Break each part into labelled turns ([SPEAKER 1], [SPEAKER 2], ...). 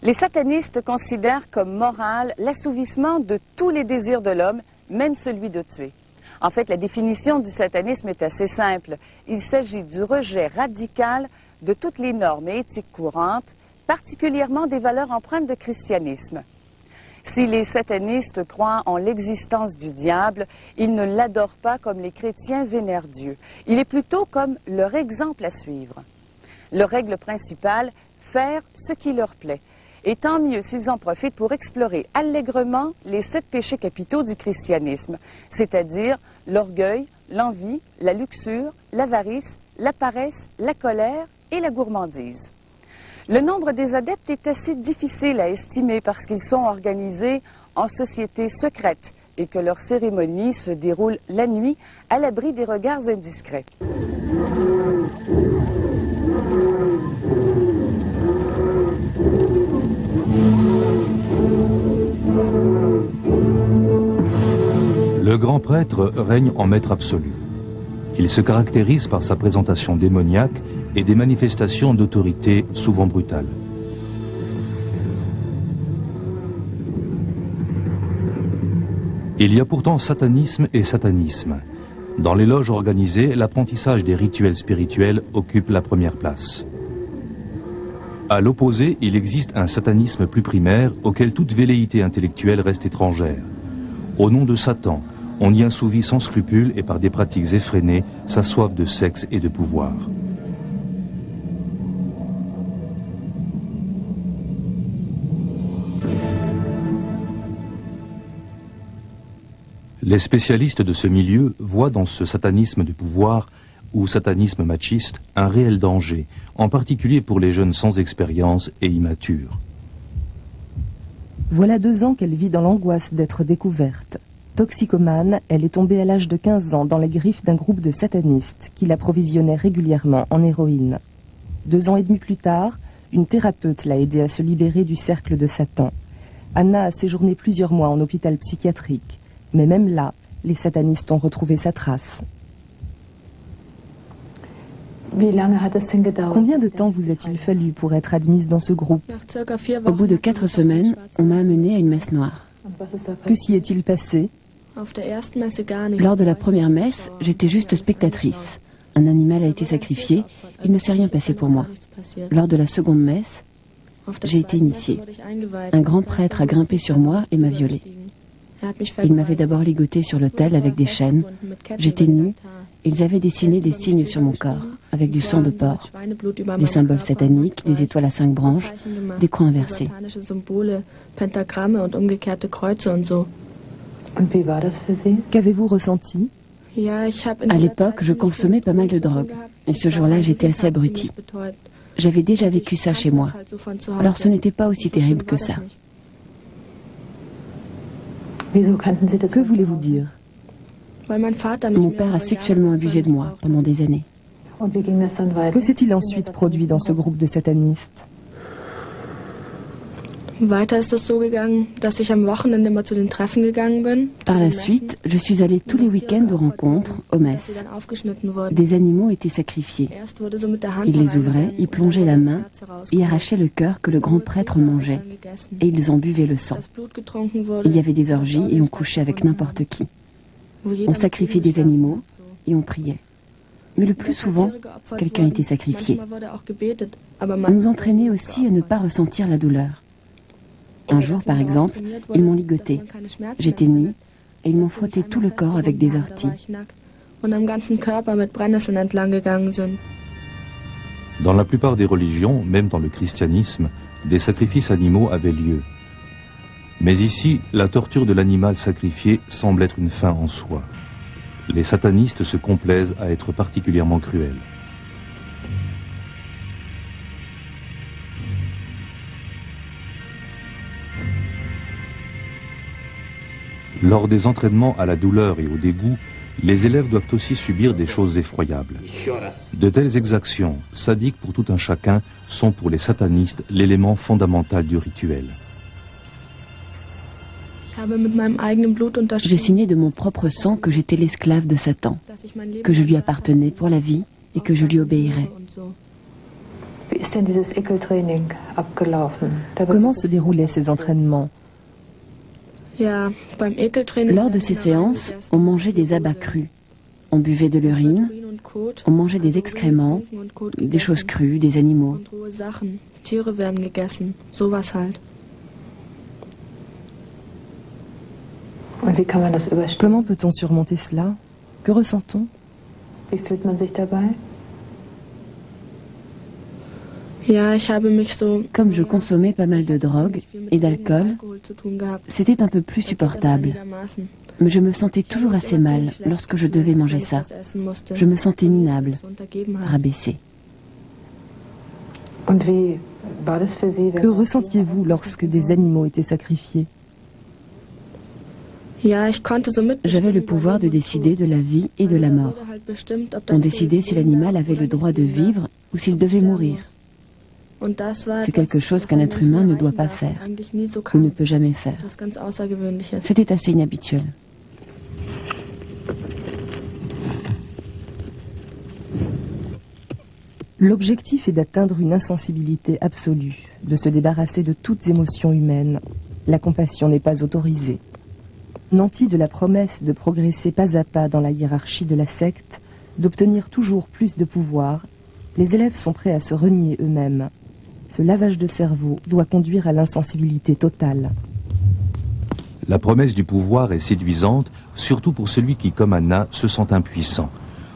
[SPEAKER 1] Les satanistes considèrent comme moral l'assouvissement de tous les désirs de l'homme, même celui de tuer. En fait, la définition du satanisme est assez simple. Il s'agit du rejet radical de toutes les normes et éthiques courantes, particulièrement des valeurs empreintes de christianisme. Si les satanistes croient en l'existence du diable, ils ne l'adorent pas comme les chrétiens vénèrent Dieu. Il est plutôt comme leur exemple à suivre. Leur règle principale, faire ce qui leur plaît. Et tant mieux s'ils en profitent pour explorer allègrement les 7 péchés capitaux du christianisme, c'est-à-dire l'orgueil, l'envie, la luxure, l'avarice, la paresse, la colère et la gourmandise. Le nombre des adeptes est assez difficile à estimer parce qu'ils sont organisés en sociétés secrètes et que leurs cérémonies se déroulent la nuit à l'abri des regards indiscrets.
[SPEAKER 2] Le grand prêtre règne en maître absolu. Il se caractérise par sa présentation démoniaque et des manifestations d'autorité souvent brutales. Il y a pourtant satanisme et satanisme. Dans les loges organisées, l'apprentissage des rituels spirituels occupe la première place. À l'opposé, il existe un satanisme plus primaire auquel toute velléité intellectuelle reste étrangère. Au nom de Satan, on y assouvit sans scrupule et par des pratiques effrénées sa soif de sexe et de pouvoir. Les spécialistes de ce milieu voient dans ce satanisme de pouvoir ou satanisme machiste un réel danger, en particulier pour les jeunes sans expérience et immatures.
[SPEAKER 3] Voilà 2 ans qu'elle vit dans l'angoisse d'être découverte. Toxicomane, elle est tombée à l'âge de 15 ans dans les griffes d'un groupe de satanistes qui l'approvisionnait régulièrement en héroïne. 2 ans et demi plus tard, une thérapeute l'a aidée à se libérer du cercle de Satan. Anna a séjourné plusieurs mois en hôpital psychiatrique, mais même là, les satanistes ont retrouvé sa trace. Combien de temps vous a-t-il fallu pour être admise dans ce groupe?
[SPEAKER 4] Au bout de 4 semaines, on m'a amenée à une messe noire.
[SPEAKER 3] Que s'y est-il passé?
[SPEAKER 4] Lors de la première messe, j'étais juste spectatrice. Un animal a été sacrifié, il ne s'est rien passé pour moi. Lors de la seconde messe, j'ai été initiée. Un grand prêtre a grimpé sur moi et m'a violée. Il m'avait d'abord ligotée sur l'autel avec des chaînes. J'étais nue. Ils avaient dessiné des signes sur mon corps, avec du sang de porc, des symboles sataniques, des étoiles à 5 branches, des croix inversées.
[SPEAKER 3] Qu'avez-vous ressenti?
[SPEAKER 4] À l'époque, je consommais pas mal de drogue. Et ce jour-là, j'étais assez abrutie. J'avais déjà vécu ça chez moi. Alors ce n'était pas aussi terrible que ça.
[SPEAKER 3] Que voulez-vous dire?
[SPEAKER 4] Mon père a sexuellement abusé de moi pendant des années.
[SPEAKER 3] Que s'est-il ensuite produit dans ce groupe de satanistes?
[SPEAKER 4] Par la suite, je suis allée tous les week-ends aux rencontres, aux messes. Des animaux étaient sacrifiés. Ils les ouvraient, y plongeaient la main et arrachaient le cœur que le grand prêtre mangeait. Et ils en buvaient le sang. Il y avait des orgies et on couchait avec n'importe qui. On sacrifiait des animaux et on priait. Mais le plus souvent, quelqu'un était sacrifié. On nous entraînait aussi à ne pas ressentir la douleur. Un jour, par exemple, ils m'ont ligotée. J'étais nue et ils m'ont frotté tout le corps avec des orties.
[SPEAKER 2] Dans la plupart des religions, même dans le christianisme, des sacrifices animaux avaient lieu. Mais ici, la torture de l'animal sacrifié semble être une fin en soi. Les satanistes se complaisent à être particulièrement cruels. Lors des entraînements à la douleur et au dégoût, les élèves doivent aussi subir des choses effroyables. De telles exactions, sadiques pour tout un chacun, sont pour les satanistes l'élément fondamental du rituel.
[SPEAKER 4] J'ai signé de mon propre sang que j'étais l'esclave de Satan, que je lui appartenais pour la vie et que je lui obéirais.
[SPEAKER 3] Comment se déroulaient ces entraînements?
[SPEAKER 4] Lors de ces séances, on mangeait des abats crus. On buvait de l'urine, on mangeait des excréments, des choses crues, des animaux.
[SPEAKER 3] Comment peut-on surmonter cela? Que ressent-on?
[SPEAKER 4] Comme je consommais pas mal de drogue et d'alcool, c'était un peu plus supportable. Mais je me sentais toujours assez mal lorsque je devais manger ça. Je me sentais minable, rabaissée.
[SPEAKER 3] Que ressentiez-vous lorsque des animaux étaient sacrifiés?
[SPEAKER 4] J'avais le pouvoir de décider de la vie et de la mort. On décidait si l'animal avait le droit de vivre ou s'il devait mourir. C'est quelque chose qu'un être humain ne doit pas faire, ou ne peut jamais faire. C'était assez inhabituel.
[SPEAKER 3] L'objectif est d'atteindre une insensibilité absolue, de se débarrasser de toutes émotions humaines. La compassion n'est pas autorisée. Nantis de la promesse de progresser pas à pas dans la hiérarchie de la secte, d'obtenir toujours plus de pouvoir, les élèves sont prêts à se renier eux-mêmes. Ce lavage de cerveau doit conduire à l'insensibilité totale.
[SPEAKER 2] La promesse du pouvoir est séduisante, surtout pour celui qui, comme Anna, se sent impuissant.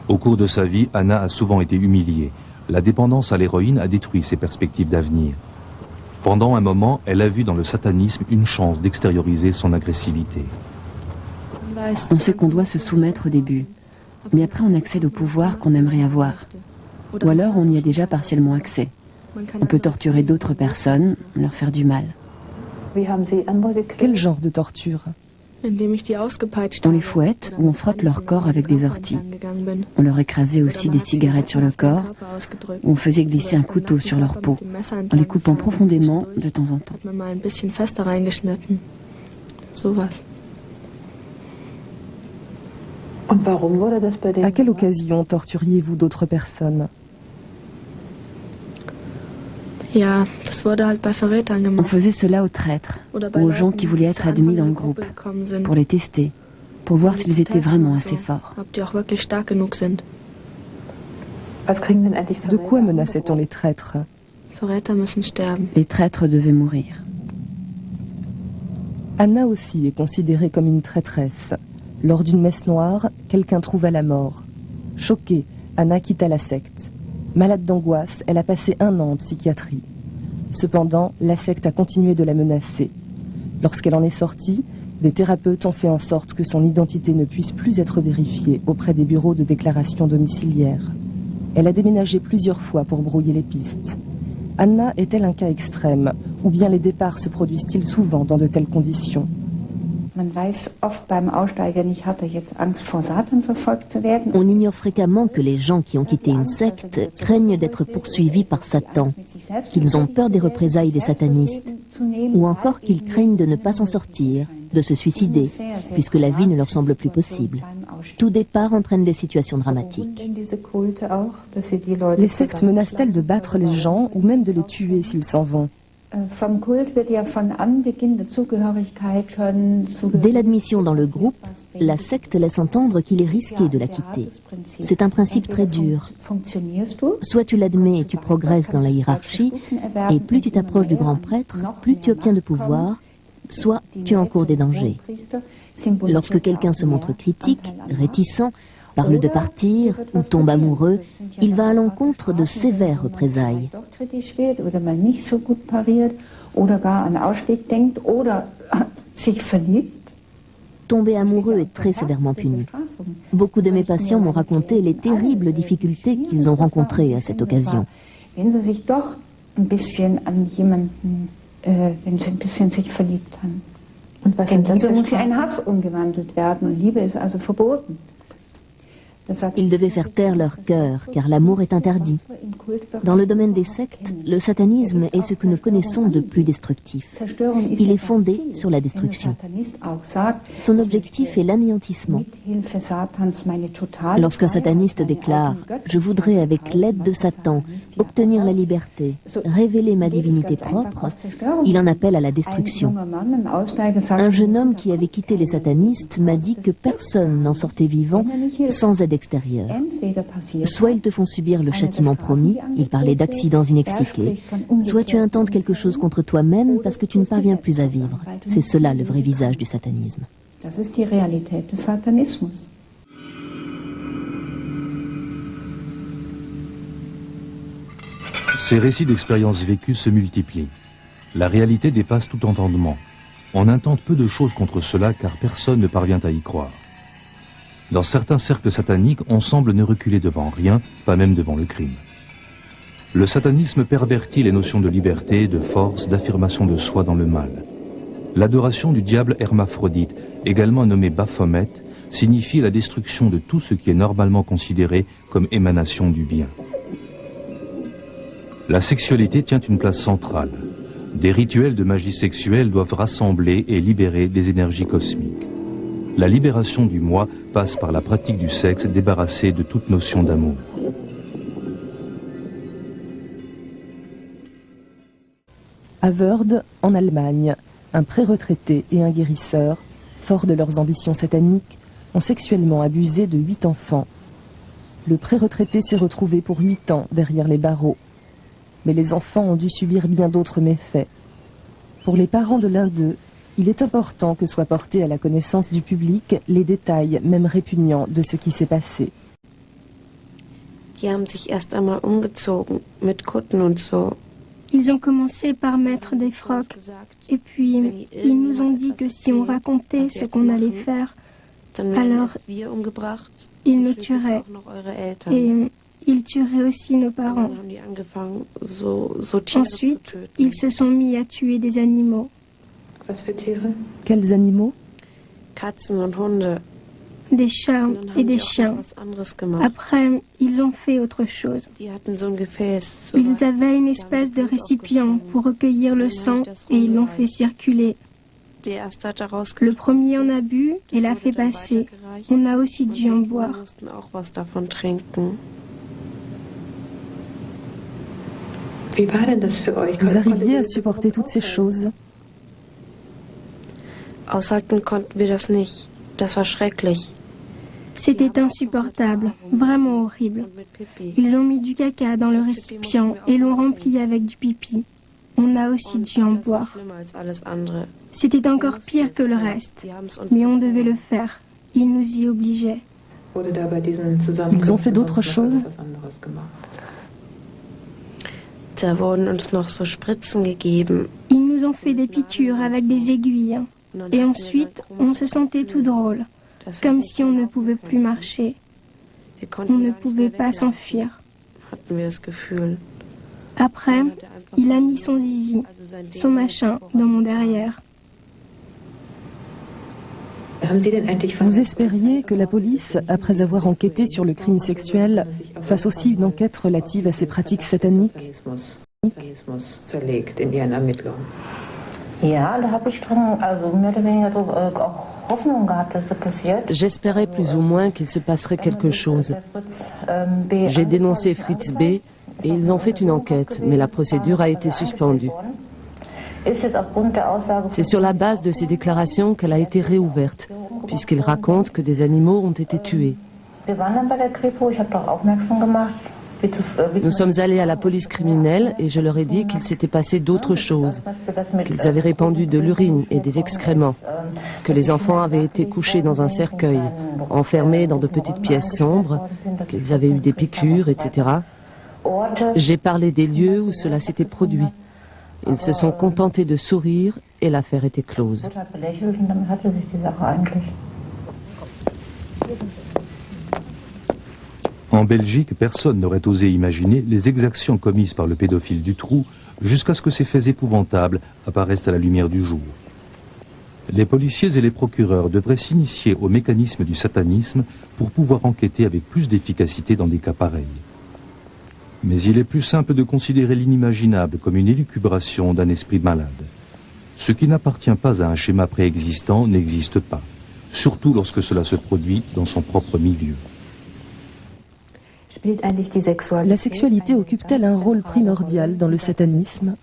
[SPEAKER 2] Au cours de sa vie, Anna a souvent été humiliée. La dépendance à l'héroïne a détruit ses perspectives d'avenir. Pendant un moment, elle a vu dans le satanisme une chance d'extérioriser son agressivité.
[SPEAKER 4] On sait qu'on doit se soumettre au début, mais après on accède au pouvoir qu'on aimerait avoir. Ou alors on y a déjà partiellement accès. On peut torturer d'autres personnes, leur faire du mal.
[SPEAKER 3] Quel genre de torture?
[SPEAKER 4] On les fouette ou on frotte leur corps avec des orties. On leur écrasait aussi des cigarettes sur le corps, ou on faisait glisser un couteau sur leur peau, en les coupant profondément de temps en temps.
[SPEAKER 3] À quelle occasion torturiez-vous d'autres personnes?
[SPEAKER 4] On faisait cela aux traîtres, ou aux gens qui voulaient être admis dans le groupe, pour les tester, pour voir s'ils étaient vraiment assez forts.
[SPEAKER 3] De quoi menaçait-on les traîtres?
[SPEAKER 4] Les traîtres devaient mourir.
[SPEAKER 3] Anna aussi est considérée comme une traîtresse. Lors d'une messe noire, quelqu'un trouva la mort. Choquée, Anna quitta la secte. Malade d'angoisse, elle a passé 1 an en psychiatrie. Cependant, la secte a continué de la menacer. Lorsqu'elle en est sortie, des thérapeutes ont fait en sorte que son identité ne puisse plus être vérifiée auprès des bureaux de déclaration domiciliaire. Elle a déménagé plusieurs fois pour brouiller les pistes. Anna est-elle un cas extrême, ou bien les départs se produisent-ils souvent dans de telles conditions?
[SPEAKER 5] On ignore fréquemment que les gens qui ont quitté une secte craignent d'être poursuivis par Satan, qu'ils ont peur des représailles des satanistes, ou encore qu'ils craignent de ne pas s'en sortir, de se suicider, puisque la vie ne leur semble plus possible. Tout départ entraîne des situations dramatiques.
[SPEAKER 3] Les sectes menacent-elles de battre les gens ou même de les tuer s'ils s'en vont?
[SPEAKER 5] Dès l'admission dans le groupe, la secte laisse entendre qu'il est risqué de la quitter. C'est un principe très dur. Soit tu l'admets et tu progresses dans la hiérarchie, et plus tu t'approches du grand prêtre, plus tu obtiens de pouvoir, soit tu encours des dangers. Lorsque quelqu'un se montre critique, réticent, parle de partir ou tombe amoureux, il va à l'encontre de sévères représailles. Tomber amoureux est très sévèrement puni. Beaucoup de mes patients m'ont raconté les terribles difficultés qu'ils ont rencontrées à cette occasion. Ils devaient faire taire leur cœur, car l'amour est interdit. Dans le domaine des sectes, le satanisme est ce que nous connaissons de plus destructif. Il est fondé sur la destruction. Son objectif est l'anéantissement. Lorsqu'un sataniste déclare « Je voudrais, avec l'aide de Satan, obtenir la liberté, révéler ma divinité propre », il en appelle à la destruction. Un jeune homme qui avait quitté les satanistes m'a dit que personne n'en sortait vivant sans aide extérieure. Soit ils te font subir le châtiment promis, il parlait d'accidents inexpliqués, soit tu intentes quelque chose contre toi-même parce que tu ne parviens plus à vivre. C'est cela le vrai visage du satanisme.
[SPEAKER 2] Ces récits d'expériences vécues se multiplient. La réalité dépasse tout entendement. On intente peu de choses contre cela car personne ne parvient à y croire. Dans certains cercles sataniques, on semble ne reculer devant rien, pas même devant le crime. Le satanisme pervertit les notions de liberté, de force, d'affirmation de soi dans le mal. L'adoration du diable hermaphrodite, également nommé Baphomet, signifie la destruction de tout ce qui est normalement considéré comme émanation du bien. La sexualité tient une place centrale. Des rituels de magie sexuelle doivent rassembler et libérer des énergies cosmiques. La libération du moi passe par la pratique du sexe débarrassé de toute notion d'amour.
[SPEAKER 3] À Wörth, en Allemagne, un pré-retraité et un guérisseur, forts de leurs ambitions sataniques, ont sexuellement abusé de 8 enfants. Le pré-retraité s'est retrouvé pour 8 ans derrière les barreaux. Mais les enfants ont dû subir bien d'autres méfaits. Pour les parents de l'un d'eux, il est important que soient portés à la connaissance du public les détails, même répugnants, de ce qui s'est passé.
[SPEAKER 6] Ils ont commencé par mettre des frocs, et puis ils nous ont dit que si on racontait ce qu'on allait faire, alors ils nous tueraient, et ils tueraient aussi nos parents. Ensuite, ils se sont mis à tuer des animaux.
[SPEAKER 3] Quels animaux?
[SPEAKER 6] Des chats et des chiens. Après, ils ont fait autre chose. Ils avaient une espèce de récipient pour recueillir le sang et ils l'ont fait circuler. Le premier en a bu et l'a fait passer. On a aussi dû en boire.
[SPEAKER 3] Vous arriviez à supporter toutes ces choses?
[SPEAKER 6] C'était insupportable, vraiment horrible. Ils ont mis du caca dans le récipient et l'ont rempli avec du pipi. On a aussi dû en boire. C'était encore pire que le reste, mais on devait le faire. Ils nous y obligeaient.
[SPEAKER 3] Ils ont fait d'autres choses?
[SPEAKER 6] Ils nous ont fait des piqûres avec des aiguilles. Et ensuite, on se sentait tout drôle, comme si on ne pouvait plus marcher. On ne pouvait pas s'enfuir. Après, il a mis son zizi, son machin, dans mon derrière.
[SPEAKER 3] Vous espériez que la police, après avoir enquêté sur le crime sexuel, fasse aussi une enquête relative à ces pratiques sataniques?
[SPEAKER 7] J'espérais plus ou moins qu'il se passerait quelque chose. J'ai dénoncé Fritz B. et ils ont fait une enquête, mais la procédure a été suspendue. C'est sur la base de ces déclarations qu'elle a été réouverte, puisqu'il raconte que des animaux ont été tués. Nous sommes allés à la police criminelle et je leur ai dit qu'il s'était passé d'autres choses, qu'ils avaient répandu de l'urine et des excréments, que les enfants avaient été couchés dans un cercueil, enfermés dans de petites pièces sombres, qu'ils avaient eu des piqûres, etc. J'ai parlé des lieux où cela s'était produit. Ils se sont contentés de sourire et l'affaire était close.
[SPEAKER 2] En Belgique, personne n'aurait osé imaginer les exactions commises par le pédophile Dutroux jusqu'à ce que ces faits épouvantables apparaissent à la lumière du jour. Les policiers et les procureurs devraient s'initier au mécanisme du satanisme pour pouvoir enquêter avec plus d'efficacité dans des cas pareils. Mais il est plus simple de considérer l'inimaginable comme une élucubration d'un esprit malade. Ce qui n'appartient pas à un schéma préexistant n'existe pas, surtout lorsque cela se produit dans son propre milieu.
[SPEAKER 3] La sexualité occupe-t-elle un rôle primordial dans le satanisme ?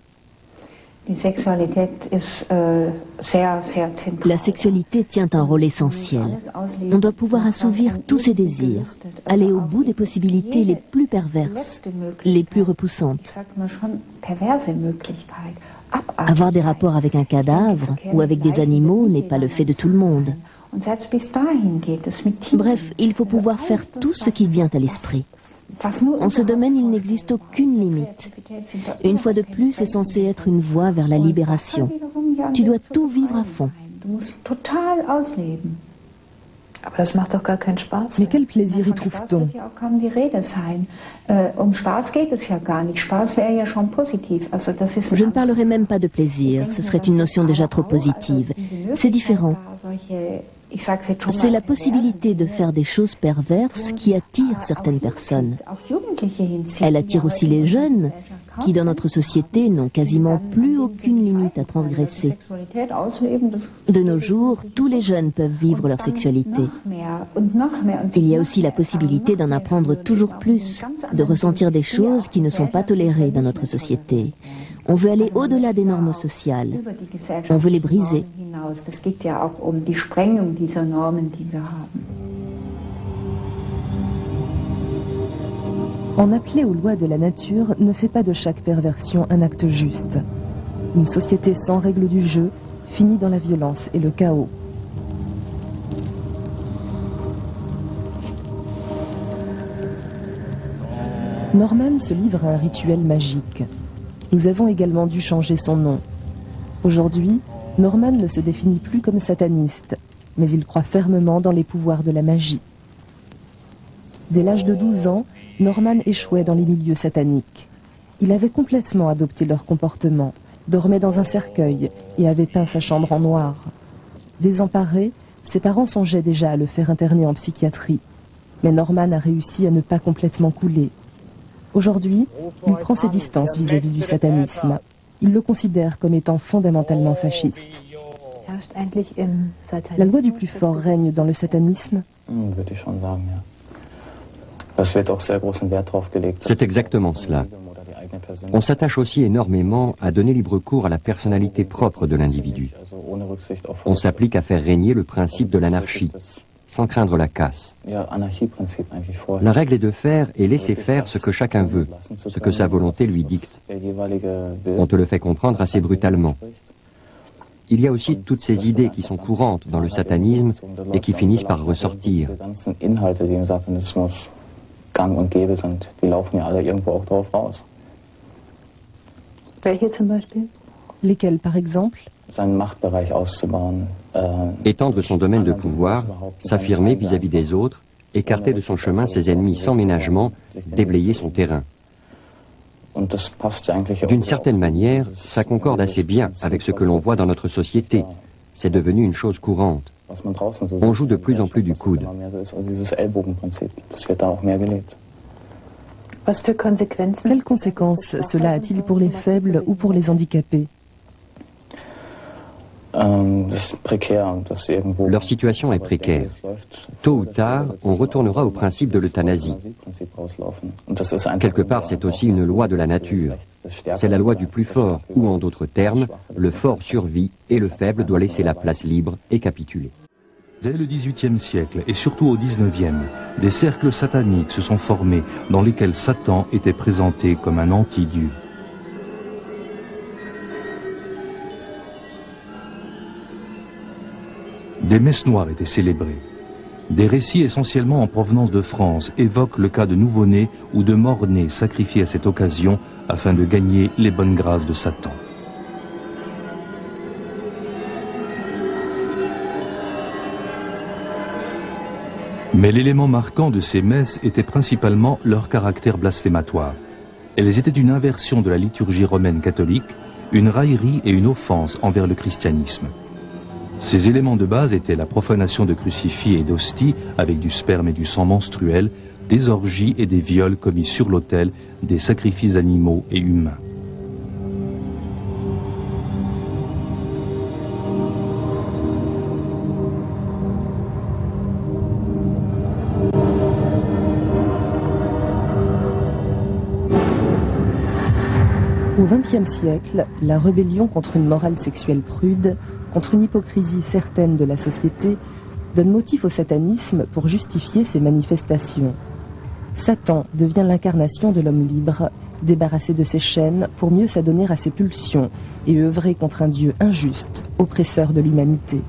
[SPEAKER 5] La sexualité tient un rôle essentiel. On doit pouvoir assouvir tous ses désirs, aller au bout des possibilités les plus perverses, les plus repoussantes. Avoir des rapports avec un cadavre ou avec des animaux n'est pas le fait de tout le monde. Bref, il faut pouvoir faire tout ce qui vient à l'esprit. En ce domaine, il n'existe aucune limite. Une fois de plus, c'est censé être une voie vers la libération. Tu dois tout vivre à fond.
[SPEAKER 3] Mais quel plaisir y trouve-t-on ?
[SPEAKER 5] Je ne parlerai même pas de plaisir, ce serait une notion déjà trop positive. C'est différent. C'est la possibilité de faire des choses perverses qui attire certaines personnes. Elle attire aussi les jeunes, qui dans notre société n'ont quasiment plus aucune limite à transgresser. De nos jours, tous les jeunes peuvent vivre leur sexualité. Il y a aussi la possibilité d'en apprendre toujours plus, de ressentir des choses qui ne sont pas tolérées dans notre société. On veut aller au-delà des normes sociales. On veut les briser.
[SPEAKER 3] En appeler aux lois de la nature ne fait pas de chaque perversion un acte juste. Une société sans règles du jeu finit dans la violence et le chaos. Norman se livre à un rituel magique. Nous avons également dû changer son nom. Aujourd'hui, Norman ne se définit plus comme sataniste, mais il croit fermement dans les pouvoirs de la magie. Dès l'âge de 12 ans, Norman échouait dans les milieux sataniques. Il avait complètement adopté leur comportement, dormait dans un cercueil et avait peint sa chambre en noir. Désemparé, ses parents songeaient déjà à le faire interner en psychiatrie. Mais Norman a réussi à ne pas complètement couler. Aujourd'hui, il prend ses distances vis-à-vis du satanisme. Il le considère comme étant fondamentalement fasciste. La loi du plus fort règne dans le satanisme ?
[SPEAKER 8] C'est exactement cela. On s'attache aussi énormément à donner libre cours à la personnalité propre de l'individu. On s'applique à faire régner le principe de l'anarchie, sans craindre la casse. La règle est de faire et laisser faire ce que chacun veut, ce que sa volonté lui dicte. On te le fait comprendre assez brutalement. Il y a aussi toutes ces idées qui sont courantes dans le satanisme et qui finissent par ressortir.
[SPEAKER 3] Lesquels, par exemple ?
[SPEAKER 8] Étendre son domaine de pouvoir, s'affirmer vis-à-vis des autres, écarter de son chemin ses ennemis sans ménagement, déblayer son terrain. D'une certaine manière, ça concorde assez bien avec ce que l'on voit dans notre société. C'est devenu une chose courante. On joue de plus en plus du coude.
[SPEAKER 3] Quelles conséquences cela a-t-il pour les faibles ou pour les handicapés ?
[SPEAKER 8] Leur situation est précaire. Tôt ou tard, on retournera au principe de l'euthanasie. Quelque part, c'est aussi une loi de la nature. C'est la loi du plus fort, ou en d'autres termes, le fort survit et le faible doit laisser la place libre et capituler.
[SPEAKER 2] Dès le XVIIIe siècle et surtout au XIXe, des cercles sataniques se sont formés dans lesquels Satan était présenté comme un anti-dieu. Des messes noires étaient célébrées. Des récits essentiellement en provenance de France évoquent le cas de nouveau-nés ou de morts-nés sacrifiés à cette occasion afin de gagner les bonnes grâces de Satan. Mais l'élément marquant de ces messes était principalement leur caractère blasphématoire. Elles étaient une inversion de la liturgie romaine catholique, une raillerie et une offense envers le christianisme. Ces éléments de base étaient la profanation de crucifix et d'hosties avec du sperme et du sang menstruel, des orgies et des viols commis sur l'autel, des sacrifices animaux et humains.
[SPEAKER 3] Au XXe siècle, la rébellion contre une morale sexuelle prude, contre une hypocrisie certaine de la société, donne motif au satanisme pour justifier ses manifestations. Satan devient l'incarnation de l'homme libre, débarrassé de ses chaînes pour mieux s'adonner à ses pulsions et œuvrer contre un Dieu injuste, oppresseur de l'humanité.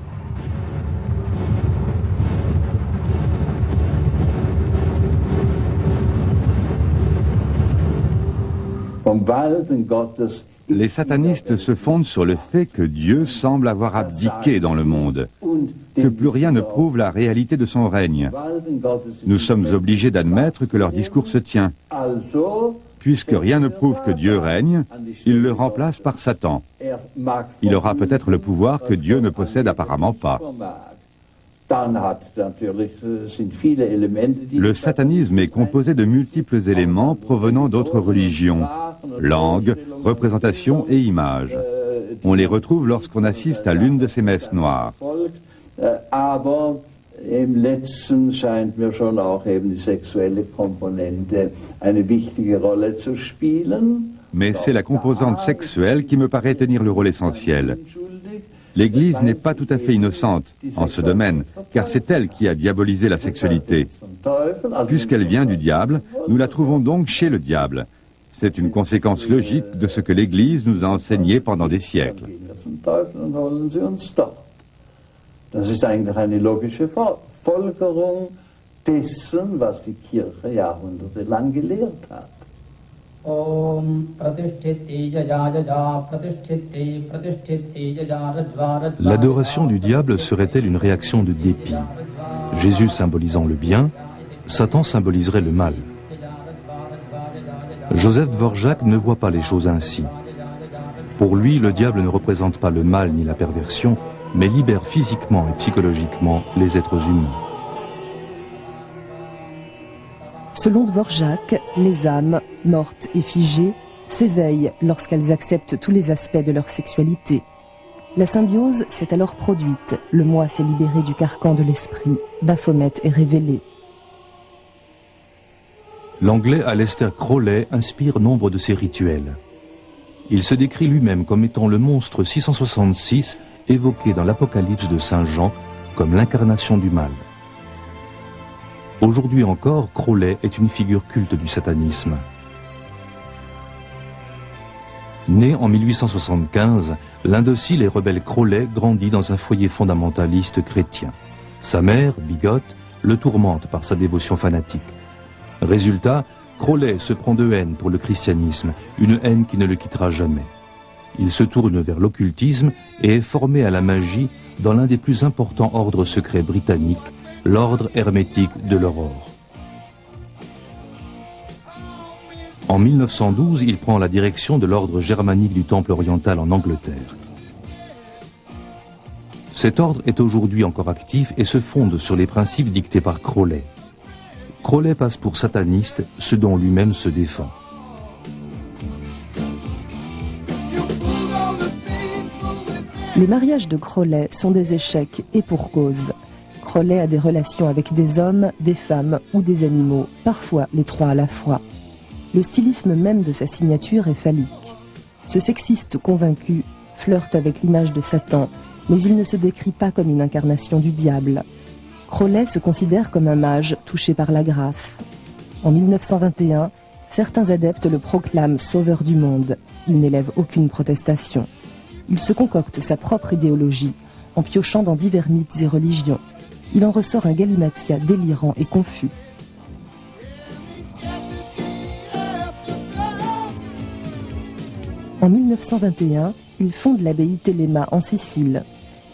[SPEAKER 9] Les satanistes se fondent sur le fait que Dieu semble avoir abdiqué dans le monde, que plus rien ne prouve la réalité de son règne. Nous sommes obligés d'admettre que leur discours se tient. Puisque rien ne prouve que Dieu règne, il le remplace par Satan. Il aura peut-être le pouvoir que Dieu ne possède apparemment pas. Le satanisme est composé de multiples éléments provenant d'autres religions, langues, représentations et images. On les retrouve lorsqu'on assiste à l'une de ces messes noires. Mais c'est la composante sexuelle qui me paraît tenir le rôle essentiel. L'Église n'est pas tout à fait innocente en ce domaine, car c'est elle qui a diabolisé la sexualité. Puisqu'elle vient du diable, nous la trouvons donc chez le diable. C'est une conséquence logique de ce que l'Église nous a enseigné pendant des siècles.
[SPEAKER 10] Das ist eigentlich eine logische Folgerung dessen, was die Kirche jahrhundertelang gelehrt hat.
[SPEAKER 2] L'adoration du diable serait-elle une réaction de dépit? Jésus symbolisant le bien, Satan symboliserait le mal. Joseph Dvorak ne voit pas les choses ainsi. Pour lui, le diable ne représente pas le mal ni la perversion, mais libère physiquement et psychologiquement les êtres humains.
[SPEAKER 3] Selon Dvorak, les âmes, mortes et figées, s'éveillent lorsqu'elles acceptent tous les aspects de leur sexualité. La symbiose s'est alors produite, le moi s'est libéré du carcan de l'esprit, Baphomet est révélé.
[SPEAKER 2] L'anglais Aleister Crowley inspire nombre de ses rituels. Il se décrit lui-même comme étant le monstre 666 évoqué dans l'Apocalypse de Saint Jean comme l'incarnation du mal. Aujourd'hui encore, Crowley est une figure culte du satanisme. Né en 1875, l'indocile et rebelle Crowley grandit dans un foyer fondamentaliste chrétien. Sa mère, bigote, le tourmente par sa dévotion fanatique. Résultat, Crowley se prend de haine pour le christianisme, une haine qui ne le quittera jamais. Il se tourne vers l'occultisme et est formé à la magie dans l'un des plus importants ordres secrets britanniques, l'ordre hermétique de l'aurore. En 1912, il prend la direction de l'ordre germanique du Temple oriental en Angleterre. Cet ordre est aujourd'hui encore actif et se fonde sur les principes dictés par Crowley. Crowley passe pour sataniste, ce dont lui-même se défend.
[SPEAKER 3] Les mariages de Crowley sont des échecs et pour cause. Crowley a des relations avec des hommes, des femmes ou des animaux, parfois les trois à la fois. Le stylisme même de sa signature est phallique. Ce sexiste convaincu flirte avec l'image de Satan, mais il ne se décrit pas comme une incarnation du diable. Crowley se considère comme un mage touché par la grâce. En 1921, certains adeptes le proclament sauveur du monde. Il n'élève aucune protestation. Il se concocte sa propre idéologie, en piochant dans divers mythes et religions. Il en ressort un galimatia délirant et confus. En 1921, il fonde l'abbaye Téléma en Sicile.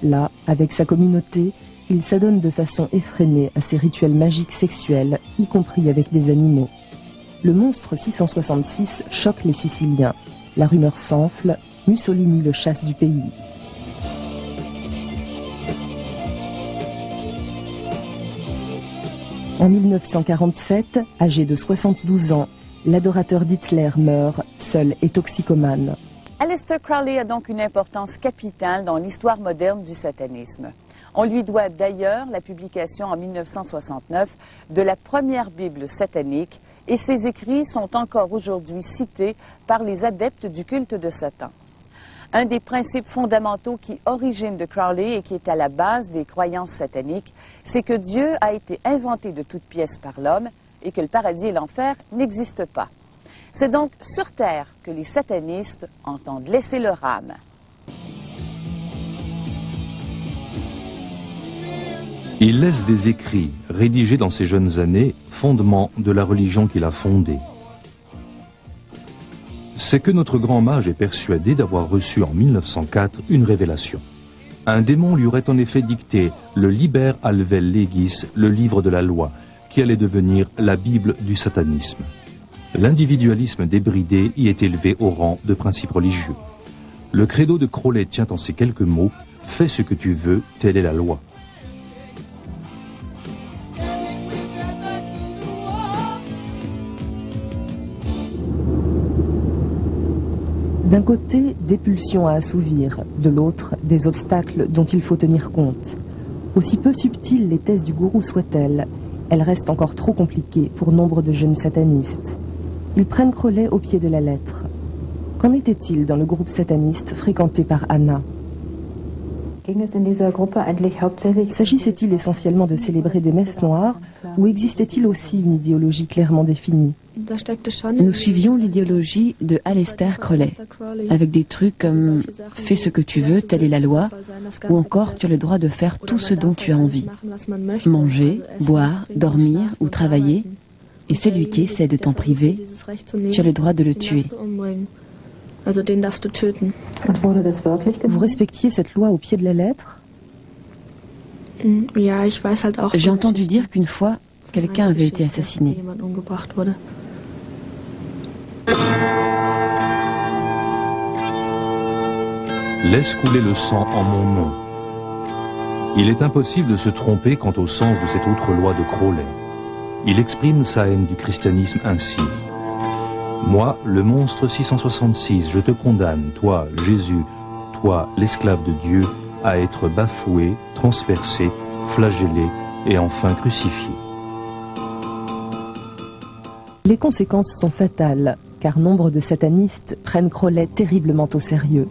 [SPEAKER 3] Là, avec sa communauté, il s'adonne de façon effrénée à ses rituels magiques sexuels, y compris avec des animaux. Le monstre 666 choque les Siciliens. La rumeur s'enfle, Mussolini le chasse du pays. En 1947, âgé de 72 ans, l'adorateur d'Hitler meurt, seul et toxicomane.
[SPEAKER 1] Aleister Crowley a donc une importance capitale dans l'histoire moderne du satanisme. On lui doit d'ailleurs la publication en 1969 de la première Bible satanique et ses écrits sont encore aujourd'hui cités par les adeptes du culte de Satan. Un des principes fondamentaux qui originent de Crowley et qui est à la base des croyances sataniques, c'est que Dieu a été inventé de toutes pièces par l'homme et que le paradis et l'enfer n'existent pas. C'est donc sur Terre que les satanistes entendent laisser leur âme.
[SPEAKER 2] Il laisse des écrits, rédigés dans ses jeunes années, fondement de la religion qu'il a fondée. C'est que notre grand mage est persuadé d'avoir reçu en 1904 une révélation. Un démon lui aurait en effet dicté le Liber Alvel Legis, le livre de la loi, qui allait devenir la Bible du satanisme. L'individualisme débridé y est élevé au rang de principe religieux. Le credo de Crowley tient en ces quelques mots « Fais ce que tu veux, telle est la loi ».
[SPEAKER 3] D'un côté, des pulsions à assouvir, de l'autre, des obstacles dont il faut tenir compte. Aussi peu subtiles les thèses du gourou soient-elles, elles restent encore trop compliquées pour nombre de jeunes satanistes. Ils prennent Crowley au pied de la lettre. Qu'en était-il dans le groupe sataniste fréquenté par Anna? S'agissait-il essentiellement de célébrer des messes noires ou existait-il aussi une idéologie clairement définie?
[SPEAKER 4] Nous suivions l'idéologie de Aleister Crowley, avec des trucs comme « fais ce que tu veux, telle est la loi » ou encore « tu as le droit de faire tout ce dont tu as envie ». Manger, boire, dormir ou travailler, et celui qui essaie de t'en priver, tu as le droit de le tuer.
[SPEAKER 3] Vous respectiez cette loi au pied de la lettre?
[SPEAKER 4] J'ai entendu dire qu'une fois, quelqu'un avait été assassiné.
[SPEAKER 2] Laisse couler le sang en mon nom. Il est impossible de se tromper quant au sens de cette autre loi de Crowley. Il exprime sa haine du christianisme ainsi. Moi, le monstre 666, je te condamne, toi, Jésus, toi, l'esclave de Dieu, à être bafoué, transpercé, flagellé et enfin crucifié.
[SPEAKER 3] Les conséquences sont fatales, car nombre de satanistes prennent Crowley terriblement au sérieux.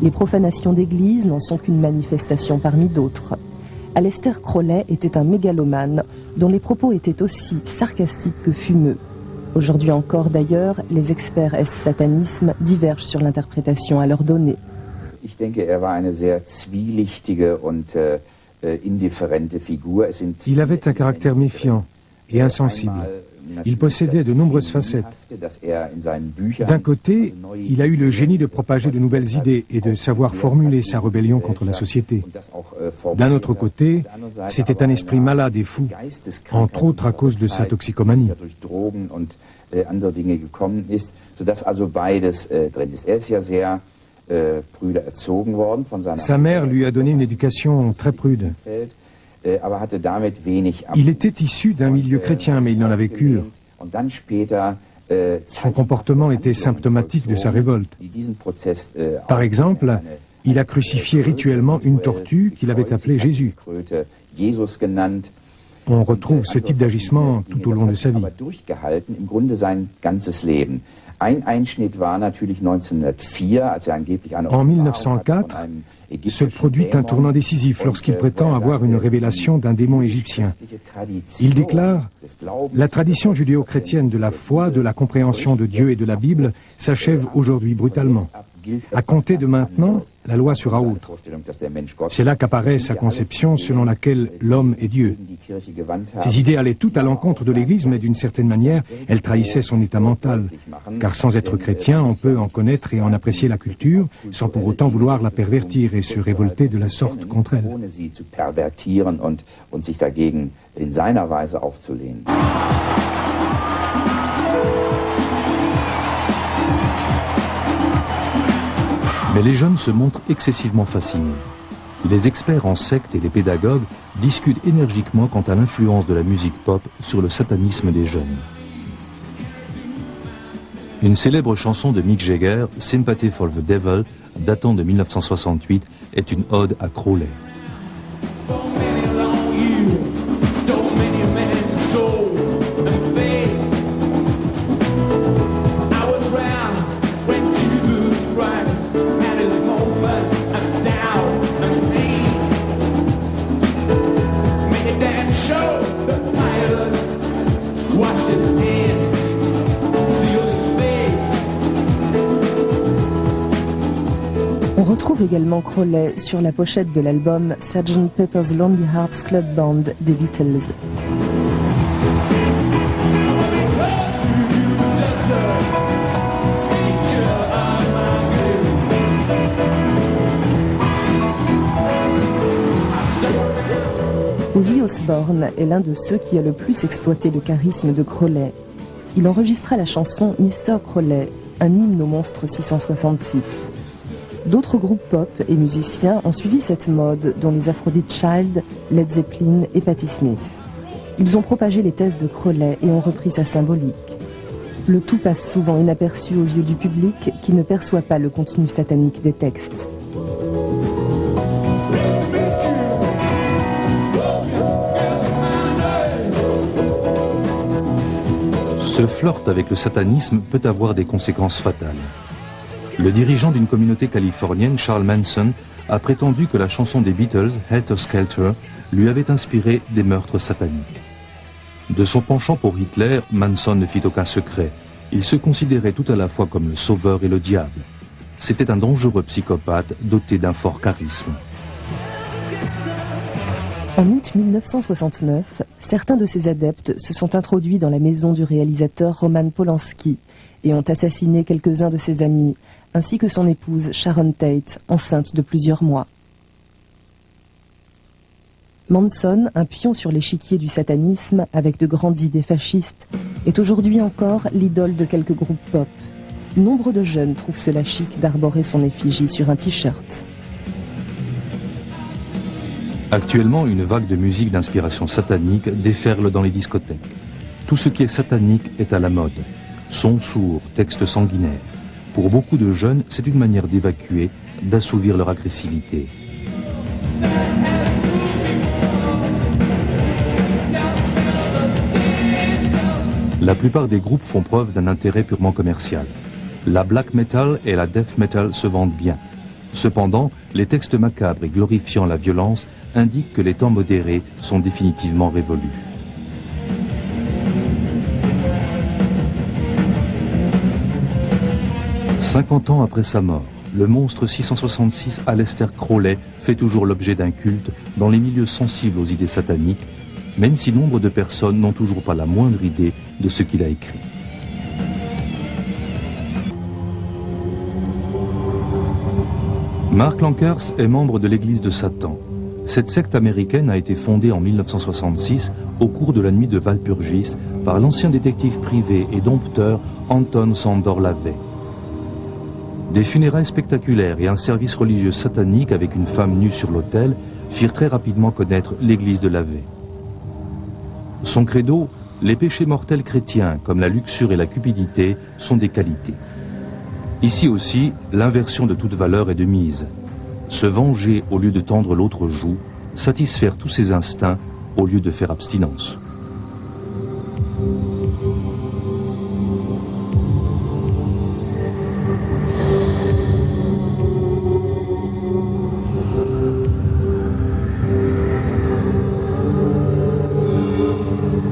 [SPEAKER 3] Les profanations d'église n'en sont qu'une manifestation parmi d'autres. Aleister Crowley était un mégalomane, dont les propos étaient aussi sarcastiques que fumeux. Aujourd'hui encore, d'ailleurs, les experts S-satanisme divergent sur l'interprétation à leur donner.
[SPEAKER 11] Il avait un caractère méfiant et insensible. Il possédait de nombreuses facettes. D'un côté, il a eu le génie de propager de nouvelles idées et de savoir formuler sa rébellion contre la société. D'un autre côté, c'était un esprit malade et fou, entre autres à cause de sa toxicomanie. Sa mère lui a donné une éducation très prude. Il était issu d'un milieu chrétien, mais il n'en avait cure. Son comportement était symptomatique de sa révolte. Par exemple, il a crucifié rituellement une tortue qu'il avait appelée Jésus. On retrouve ce type d'agissement tout au long de sa vie. En 1904, se produit un tournant décisif lorsqu'il prétend avoir une révélation d'un démon égyptien. Il déclare « La tradition judéo-chrétienne de la foi, de la compréhension de Dieu et de la Bible s'achève aujourd'hui brutalement. À compter de maintenant, la loi sera autre. » C'est là qu'apparaît sa conception selon laquelle l'homme est Dieu. Ces idées allaient tout à l'encontre de l'Église, mais d'une certaine manière, elles trahissaient son état mental. Car sans être chrétien, on peut en connaître et en apprécier la culture, sans pour autant vouloir la pervertir et se révolter de la sorte contre elle.
[SPEAKER 2] Mais les jeunes se montrent excessivement fascinés. Les experts en secte et les pédagogues discutent énergiquement quant à l'influence de la musique pop sur le satanisme des jeunes. Une célèbre chanson de Mick Jagger, Sympathy for the Devil, datant de 1968, est une ode à Crowley.
[SPEAKER 3] On retrouve également Crowley sur la pochette de l'album Sgt. Pepper's Lonely Hearts Club Band des Beatles. Ozzy Osbourne est l'un de ceux qui a le plus exploité le charisme de Crowley. Il enregistra la chanson Mr. Crowley, un hymne au monstre 666. D'autres groupes pop et musiciens ont suivi cette mode, dont les Aphrodite Child, Led Zeppelin et Patti Smith. Ils ont propagé les thèses de Crowley et ont repris sa symbolique. Le tout passe souvent inaperçu aux yeux du public qui ne perçoit pas le contenu satanique des textes.
[SPEAKER 2] Ce flirt avec le satanisme peut avoir des conséquences fatales. Le dirigeant d'une communauté californienne, Charles Manson, a prétendu que la chanson des Beatles, Helter Skelter, lui avait inspiré des meurtres sataniques. De son penchant pour Hitler, Manson ne fit aucun secret. Il se considérait tout à la fois comme le sauveur et le diable. C'était un dangereux psychopathe doté d'un fort charisme.
[SPEAKER 3] En août 1969, certains de ses adeptes se sont introduits dans la maison du réalisateur Roman Polanski et ont assassiné quelques-uns de ses amis, ainsi que son épouse Sharon Tate, enceinte de plusieurs mois. Manson, un pion sur l'échiquier du satanisme avec de grandes idées fascistes, est aujourd'hui encore l'idole de quelques groupes pop. Nombre de jeunes trouvent cela chic d'arborer son effigie sur un t-shirt.
[SPEAKER 2] Actuellement, une vague de musique d'inspiration satanique déferle dans les discothèques. Tout ce qui est satanique est à la mode. Sons sourds, textes sanguinaires. Pour beaucoup de jeunes, c'est une manière d'évacuer, d'assouvir leur agressivité. La plupart des groupes font preuve d'un intérêt purement commercial. La black metal et la death metal se vendent bien. Cependant, les textes macabres et glorifiant la violence indiquent que les temps modérés sont définitivement révolus. « 50 ans après sa mort, le monstre 666 Aleister Crowley fait toujours l'objet d'un culte dans les milieux sensibles aux idées sataniques, même si nombre de personnes n'ont toujours pas la moindre idée de ce qu'il a écrit. Mark Lankers est membre de l'Église de Satan. Cette secte américaine a été fondée en 1966 au cours de la nuit de Walpurgis par l'ancien détective privé et dompteur Anton Sandor Lavey. Des funérailles spectaculaires et un service religieux satanique avec une femme nue sur l'autel firent très rapidement connaître l'Église de Lavey. Son credo, les péchés mortels chrétiens comme la luxure et la cupidité sont des qualités. Ici aussi, l'inversion de toute valeur est de mise. Se venger au lieu de tendre l'autre joue, satisfaire tous ses instincts au lieu de faire abstinence.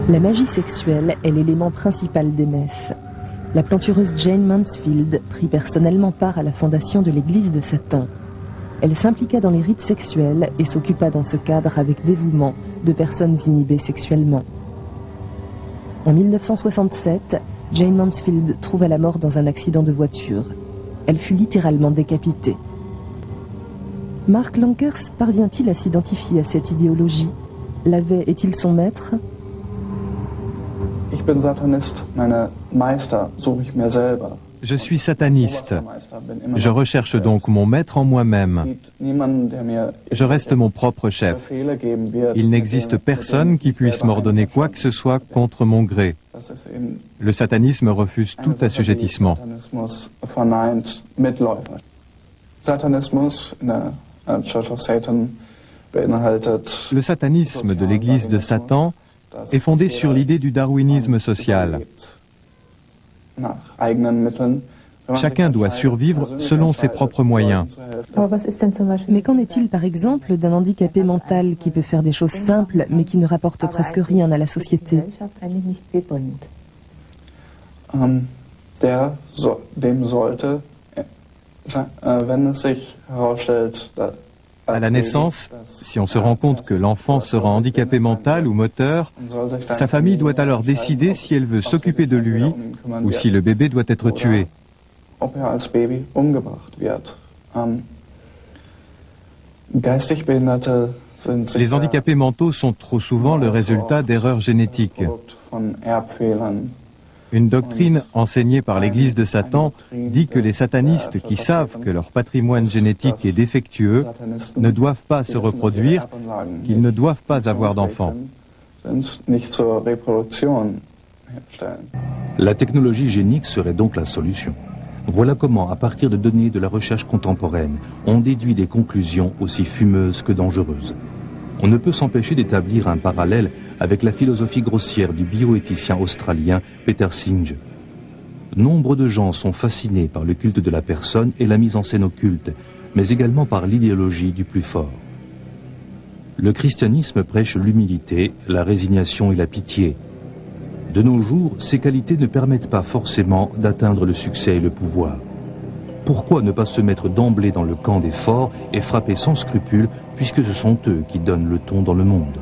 [SPEAKER 3] La magie sexuelle est l'élément principal des messes. La plantureuse Jane Mansfield prit personnellement part à la fondation de l'église de Satan. Elle s'impliqua dans les rites sexuels et s'occupa dans ce cadre avec dévouement de personnes inhibées sexuellement. En 1967, Jane Mansfield trouva la mort dans un accident de voiture. Elle fut littéralement décapitée. Mark Lankers parvient-il à s'identifier à cette idéologie? Lavey est-il son maître?
[SPEAKER 12] Ich bin Satanist, meine Meister suche ich mir selber. Je suis sataniste. Je recherche donc mon maître en moi-même. Je reste mon propre chef. Il n'existe personne qui puisse m'ordonner quoi que ce soit contre mon gré. Le satanisme refuse tout assujettissement. Le satanisme de l'Église de Satan est fondé sur l'idée du darwinisme social. Chacun doit survivre selon ses propres moyens.
[SPEAKER 3] Mais qu'en est-il par exemple d'un handicapé mental qui peut faire des choses simples mais qui ne rapporte presque rien à la société?
[SPEAKER 12] À la naissance, si on se rend compte que l'enfant sera handicapé mental ou moteur, sa famille doit alors décider si elle veut s'occuper de lui ou si le bébé doit être tué. Les handicapés mentaux sont trop souvent le résultat d'erreurs génétiques. Une doctrine enseignée par l'Église de Satan dit que les satanistes qui savent que leur patrimoine génétique est défectueux ne doivent pas se reproduire, qu'ils ne doivent pas avoir d'enfants.
[SPEAKER 2] La technologie génique serait donc la solution. Voilà comment, à partir de données de la recherche contemporaine, on déduit des conclusions aussi fumeuses que dangereuses. On ne peut s'empêcher d'établir un parallèle avec la philosophie grossière du bioéthicien australien Peter Senge. Nombre de gens sont fascinés par le culte de la personne et la mise en scène occulte, mais également par l'idéologie du plus fort. Le christianisme prêche l'humilité, la résignation et la pitié. De nos jours, ces qualités ne permettent pas forcément d'atteindre le succès et le pouvoir. Pourquoi ne pas se mettre d'emblée dans le camp des forts et frapper sans scrupule, puisque ce sont eux qui donnent le ton dans le monde ?